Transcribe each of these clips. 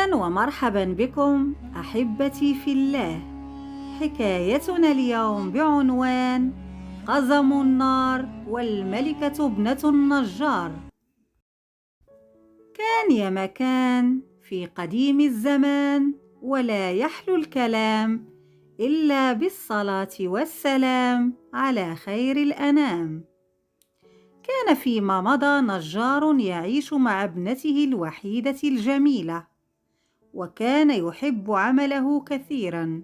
أهلا ومرحبا بكم أحبتي في الله. حكايتنا اليوم بعنوان قزم النار والملكة ابنة النجار. كان يا مكان في قديم الزمان، ولا يحلو الكلام إلا بالصلاة والسلام على خير الأنام. كان فيما مضى نجار يعيش مع ابنته الوحيدة الجميلة، وكان يحب عمله كثيرا،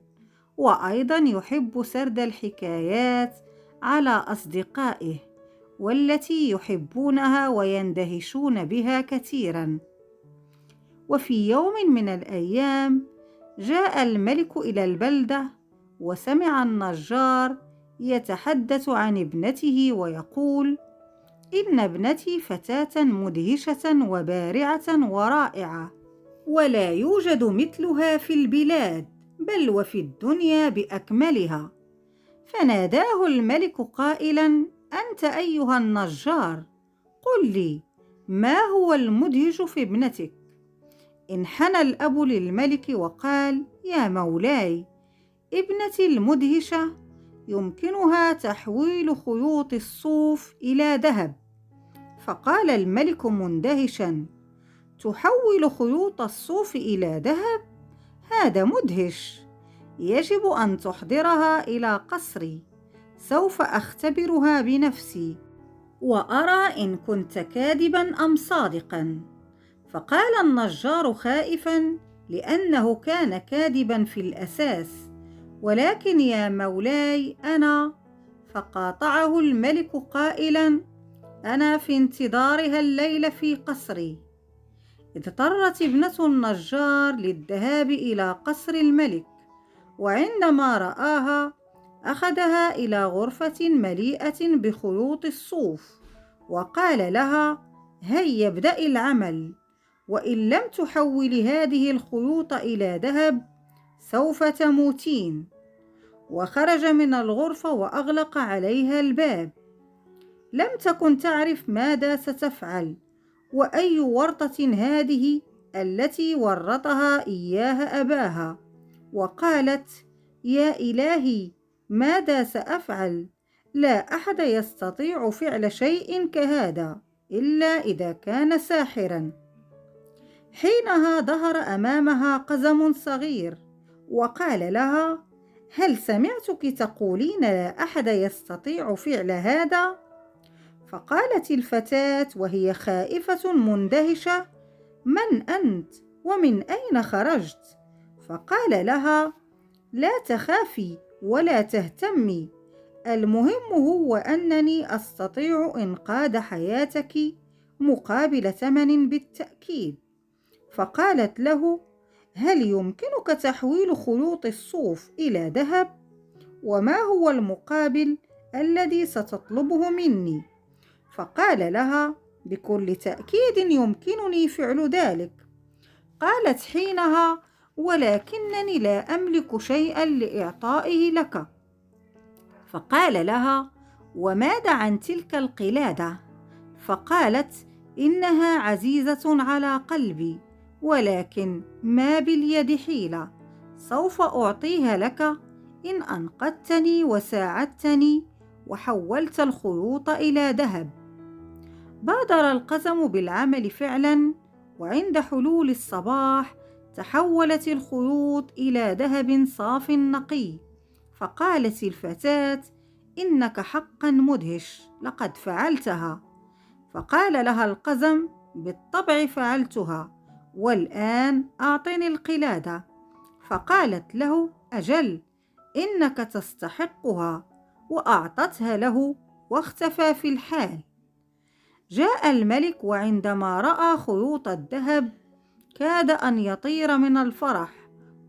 وأيضا يحب سرد الحكايات على أصدقائه والتي يحبونها ويندهشون بها كثيرا. وفي يوم من الأيام جاء الملك إلى البلدة، وسمع النجار يتحدث عن ابنته ويقول: إن ابنتي فتاة مدهشة وبارعة ورائعة، ولا يوجد مثلها في البلاد بل وفي الدنيا بأكملها. فناداه الملك قائلا: أنت أيها النجار، قل لي ما هو المدهش في ابنتك؟ انحنى الأب للملك وقال: يا مولاي، ابنتي المدهشة يمكنها تحويل خيوط الصوف إلى ذهب. فقال الملك مندهشا: تحول خيوط الصوف إلى ذهب؟ هذا مدهش، يجب أن تحضرها إلى قصري، سوف أختبرها بنفسي وأرى إن كنت كاذبا أم صادقا. فقال النجار خائفا، لأنه كان كاذبا في الأساس: ولكن يا مولاي أنا. فقاطعه الملك قائلا: أنا في انتظارها الليلة في قصري. اضطرت ابنة النجار للذهاب إلى قصر الملك، وعندما رآها أخذها إلى غرفة مليئة بخيوط الصوف، وقال لها: هيا ابدأي العمل، وإن لم تحولي هذه الخيوط إلى ذهب سوف تموتين. وخرج من الغرفة وأغلق عليها الباب. لم تكن تعرف ماذا ستفعل، وأي ورطة هذه التي ورطها إياها أباها. وقالت: يا إلهي، ماذا سأفعل؟ لا أحد يستطيع فعل شيء كهذا إلا إذا كان ساحرا. حينها ظهر أمامها قزم صغير وقال لها: هل سمعتك تقولين لا أحد يستطيع فعل هذا؟ فقالت الفتاة وهي خائفة مندهشة: من أنت؟ ومن أين خرجت؟ فقال لها: لا تخافي ولا تهتمي، المهم هو أنني أستطيع إنقاذ حياتك مقابل ثمن بالتأكيد. فقالت له: هل يمكنك تحويل خيوط الصوف إلى ذهب؟ وما هو المقابل الذي ستطلبه مني؟ فقال لها: بكل تأكيد يمكنني فعل ذلك. قالت حينها: ولكنني لا أملك شيئا لإعطائه لك. فقال لها: وماذا عن تلك القلادة؟ فقالت: إنها عزيزة على قلبي، ولكن ما باليد حيلة، سوف أعطيها لك إن أنقذتني وساعدتني وحولت الخيوط إلى ذهب. بادر القزم بالعمل فعلا، وعند حلول الصباح تحولت الخيوط إلى ذهب صاف نقي. فقالت الفتاة: إنك حقا مدهش، لقد فعلتها. فقال لها القزم: بالطبع فعلتها، والآن أعطني القلادة. فقالت له: أجل، إنك تستحقها. وأعطتها له واختفى في الحال. جاء الملك، وعندما رأى خيوط الذهب كاد أن يطير من الفرح،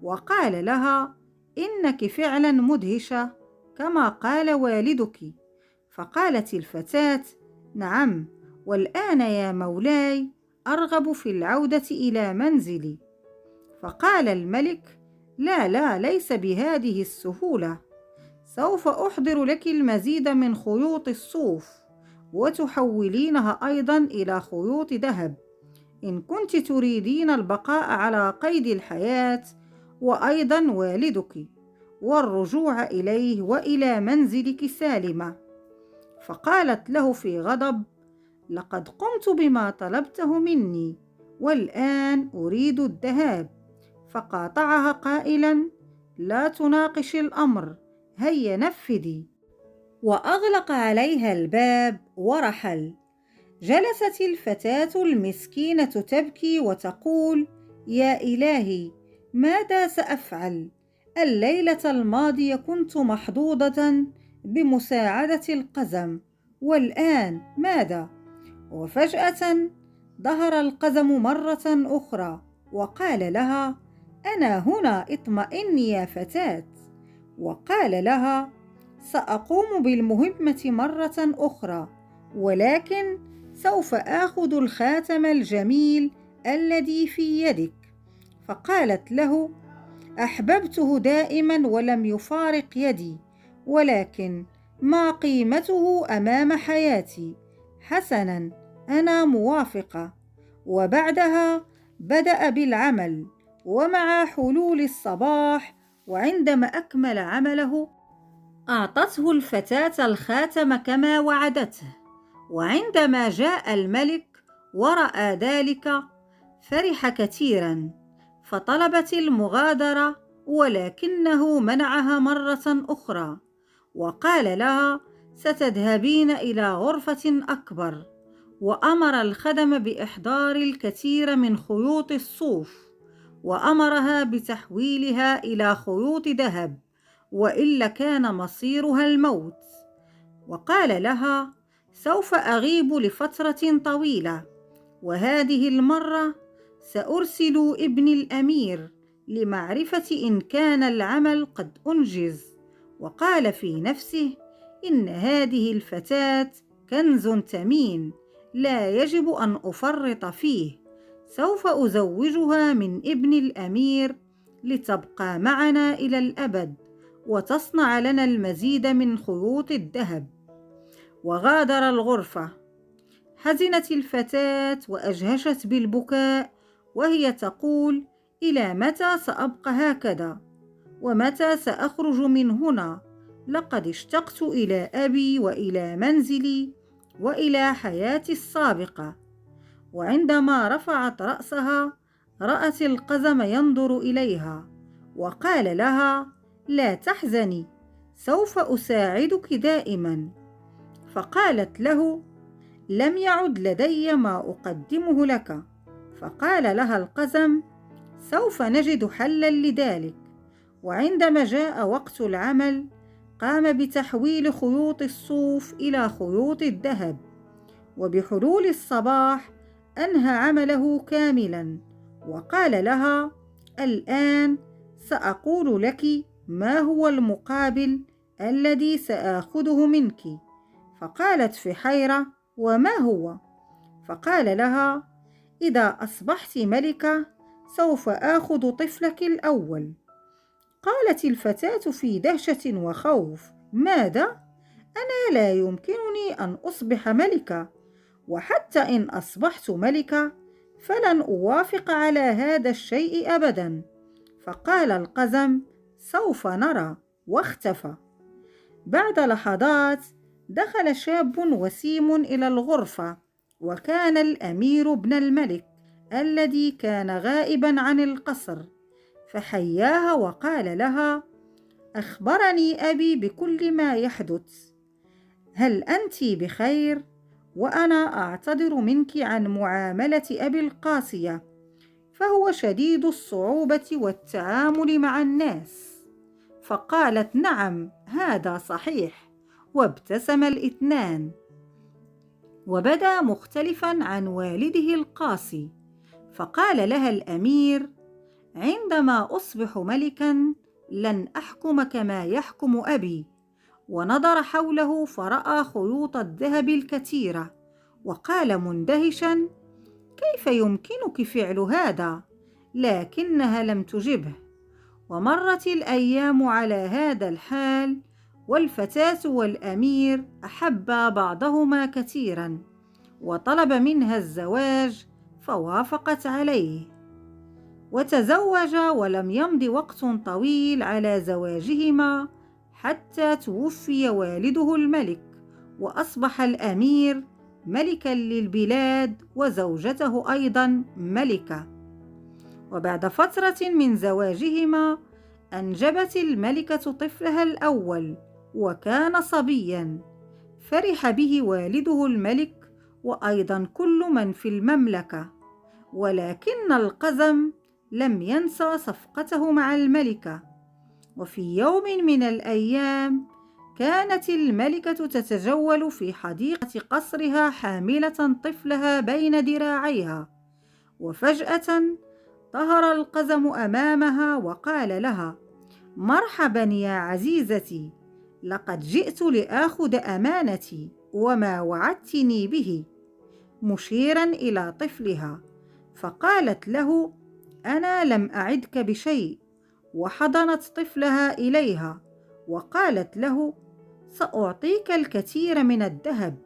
وقال لها: إنك فعلا مدهشة كما قال والدك. فقالت الفتاة: نعم، والآن يا مولاي أرغب في العودة إلى منزلي. فقال الملك: لا لا، ليس بهذه السهولة، سوف أحضر لك المزيد من خيوط الصوف، وتحولينها أيضا إلى خيوط ذهب إن كنت تريدين البقاء على قيد الحياة، وأيضا والدك، والرجوع إليه وإلى منزلك سالمة. فقالت له في غضب: لقد قمت بما طلبته مني، والآن أريد الذهاب. فقاطعها قائلا: لا تناقش الأمر، هيا نفذي. وأغلق عليها الباب ورحل. جلست الفتاة المسكينة تبكي وتقول: يا إلهي، ماذا سأفعل؟ الليلة الماضية كنت محظوظة بمساعدة القزم، والآن ماذا؟ وفجأة ظهر القزم مرة أخرى وقال لها: أنا هنا، اطمئني يا فتاة. وقال لها: سأقوم بالمهمة مرة أخرى، ولكن سوف آخذ الخاتم الجميل الذي في يدك. فقالت له: أحببته دائما ولم يفارق يدي، ولكن ما قيمته أمام حياتي؟ حسنا، أنا موافقة. وبعدها بدأ بالعمل، ومع حلول الصباح وعندما أكمل عمله أعطته الفتاة الخاتم كما وعدته. وعندما جاء الملك ورأى ذلك فرح كثيرا، فطلبت المغادرة، ولكنه منعها مرة أخرى وقال لها: ستذهبين إلى غرفة أكبر. وأمر الخدم بإحضار الكثير من خيوط الصوف، وأمرها بتحويلها إلى خيوط ذهب، وإلا كان مصيرها الموت. وقال لها: سوف أغيب لفترة طويلة، وهذه المرة سأرسل ابن الأمير لمعرفة إن كان العمل قد أنجز. وقال في نفسه: إن هذه الفتاة كنز ثمين، لا يجب أن أفرط فيه. سوف أزوجها من ابن الأمير لتبقى معنا إلى الأبد، وتصنع لنا المزيد من خيوط الذهب. وغادر الغرفة. حزنت الفتاة وأجهشت بالبكاء، وهي تقول: إلى متى سأبقى هكذا؟ ومتى سأخرج من هنا؟ لقد اشتقت إلى أبي وإلى منزلي وإلى حياتي السابقة. وعندما رفعت رأسها رأت القزم ينظر إليها، وقال لها: لا تحزني، سوف أساعدك دائما. فقالت له: لم يعد لدي ما أقدمه لك. فقال لها القزم: سوف نجد حلا لذلك. وعندما جاء وقت العمل قام بتحويل خيوط الصوف إلى خيوط الذهب، وبحلول الصباح أنهى عمله كاملا. وقال لها: الآن سأقول لك ما هو المقابل الذي سآخذه منك. فقالت في حيرة: وما هو؟ فقال لها: إذا أصبحت ملكة سوف آخذ طفلك الأول. قالت الفتاة في دهشة وخوف: ماذا؟ أنا لا يمكنني أن أصبح ملكة، وحتى إن أصبحت ملكة فلن أوافق على هذا الشيء أبدا. فقال القزم: سوف نرى. واختفى. بعد لحظات دخل شاب وسيم إلى الغرفة، وكان الأمير ابن الملك الذي كان غائبا عن القصر. فحياها وقال لها: أخبرني أبي بكل ما يحدث، هل أنت بخير؟ وأنا أعتذر منك عن معاملة أبي القاسية، فهو شديد الصعوبة والتعامل مع الناس. فقالت: نعم، هذا صحيح. وابتسم الاثنان، وبدا مختلفا عن والده القاسي. فقال لها الأمير: عندما أصبح ملكا لن أحكم كما يحكم أبي. ونظر حوله فرأى خيوط الذهب الكثيرة، وقال مندهشا: كيف يمكنك فعل هذا؟ لكنها لم تجبه. ومرت الأيام على هذا الحال، والفتاة والأمير أحبا بعضهما كثيرا، وطلب منها الزواج، فوافقت عليه، وتزوج، ولم يمض وقت طويل على زواجهما حتى توفي والده الملك، وأصبح الأمير ملكا للبلاد، وزوجته أيضا ملكة. وبعد فترة من زواجهما أنجبت الملكة طفلها الأول، وكان صبيا، فرح به والده الملك وأيضا كل من في المملكة. ولكن القزم لم ينسى صفقته مع الملكة. وفي يوم من الأيام كانت الملكة تتجول في حديقة قصرها حاملة طفلها بين ذراعيها، وفجأة ظهر القزم أمامها وقال لها: مرحبا يا عزيزتي، لقد جئت لآخذ أمانتي وما وعدتني به، مشيرا إلى طفلها. فقالت له: أنا لم أعدك بشيء، وحضنت طفلها إليها وقالت له: سأعطيك الكثير من الذهب.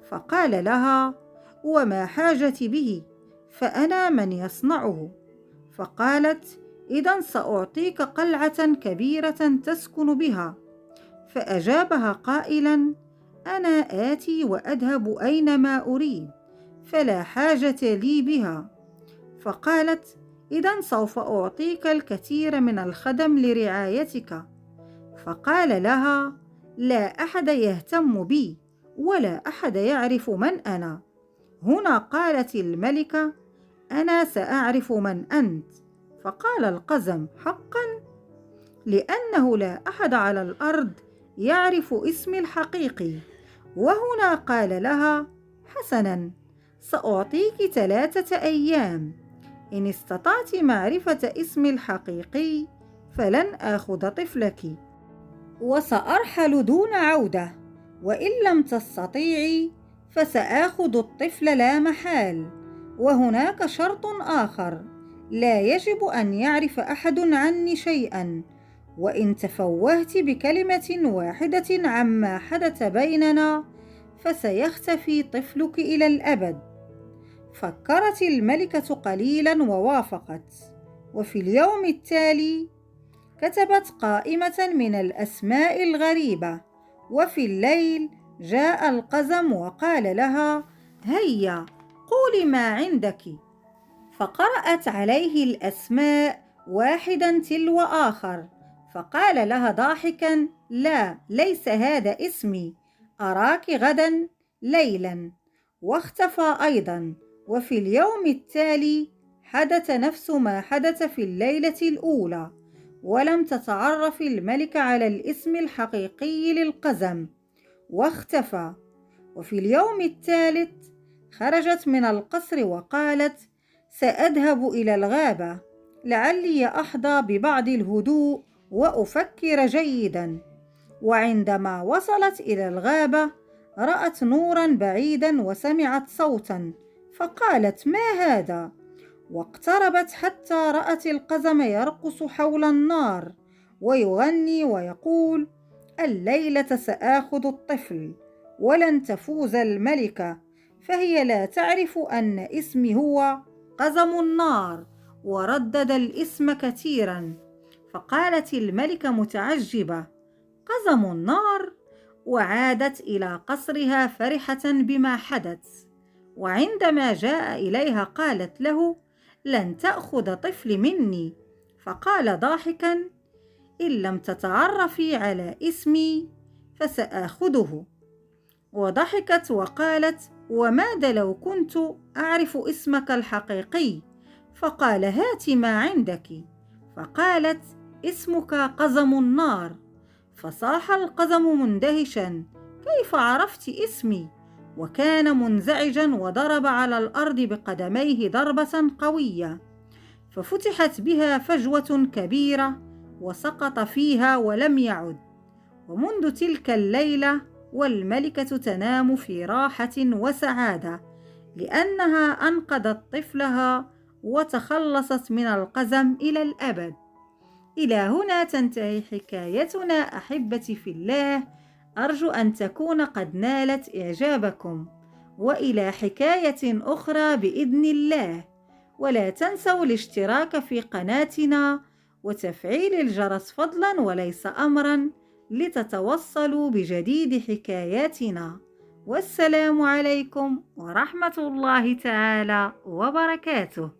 فقال لها: وما حاجتي به، فأنا من يصنعه. فقالت: إذن سأعطيك قلعة كبيرة تسكن بها. فأجابها قائلا: أنا آتي وأذهب أينما أريد، فلا حاجة لي بها. فقالت: إذن سوف أعطيك الكثير من الخدم لرعايتك. فقال لها: لا أحد يهتم بي، ولا أحد يعرف من أنا. هنا قالت الملكة: أنا سأعرف من أنت. فقال القزم: حقا؟ لأنه لا أحد على الأرض يعرف اسمي الحقيقي. وهنا قال لها: حسنا، سأعطيك 3 أيام، إن استطعت معرفة اسمي الحقيقي فلن آخذ طفلك، وسأرحل دون عودة، وإن لم تستطيعي فسآخذ الطفل لا محال. وهناك شرط آخر: لا يجب أن يعرف أحد عني شيئا، وإن تفوهت بكلمة واحدة عما حدث بيننا فسيختفي طفلك إلى الأبد. فكرت الملكة قليلا ووافقت. وفي اليوم التالي كتبت قائمة من الأسماء الغريبة، وفي الليل جاء القزم وقال لها: هيا قولي ما عندك. فقرأت عليه الأسماء واحدا تلو آخر، فقال لها ضاحكا: لا، ليس هذا اسمي، أراك غدا ليلا. واختفى أيضا. وفي اليوم التالي حدث نفس ما حدث في الليلة الأولى، ولم تتعرف الملكة على الاسم الحقيقي للقزم، واختفى. وفي اليوم الثالث خرجت من القصر وقالت: سأذهب إلى الغابة لعلي أحظى ببعض الهدوء وأفكر جيدا. وعندما وصلت إلى الغابة رأت نورا بعيدا وسمعت صوتا، فقالت: ما هذا؟ واقتربت حتى رأت القزم يرقص حول النار ويغني ويقول: الليلة سآخذ الطفل، ولن تفوز الملكة، فهي لا تعرف أن اسمي هو قزم النار. وردد الاسم كثيرا. فقالت الملكة متعجبة: قزم النار؟ وعادت إلى قصرها فرحة بما حدث. وعندما جاء إليها قالت له: لن تأخذ طفلي مني. فقال ضاحكا: إن لم تتعرفي على اسمي فسآخذه. وضحكت وقالت: وماذا لو كنت أعرف اسمك الحقيقي؟ فقال: هات ما عندك. فقالت: اسمك قزم النار. فصاح القزم مندهشا: كيف عرفت اسمي؟ وكان منزعجا وضرب على الأرض بقدميه ضربة قوية، ففتحت بها فجوة كبيرة وسقط فيها ولم يعد. ومنذ تلك الليلة والملكة تنام في راحة وسعادة، لأنها أنقذت طفلها وتخلصت من القزم إلى الأبد. إلى هنا تنتهي حكايتنا أحبتي في الله، أرجو أن تكون قد نالت إعجابكم، وإلى حكاية أخرى بإذن الله. ولا تنسوا الاشتراك في قناتنا وتفعيل الجرس فضلا وليس أمرا لتتوصلوا بجديد حكاياتنا. والسلام عليكم ورحمة الله تعالى وبركاته.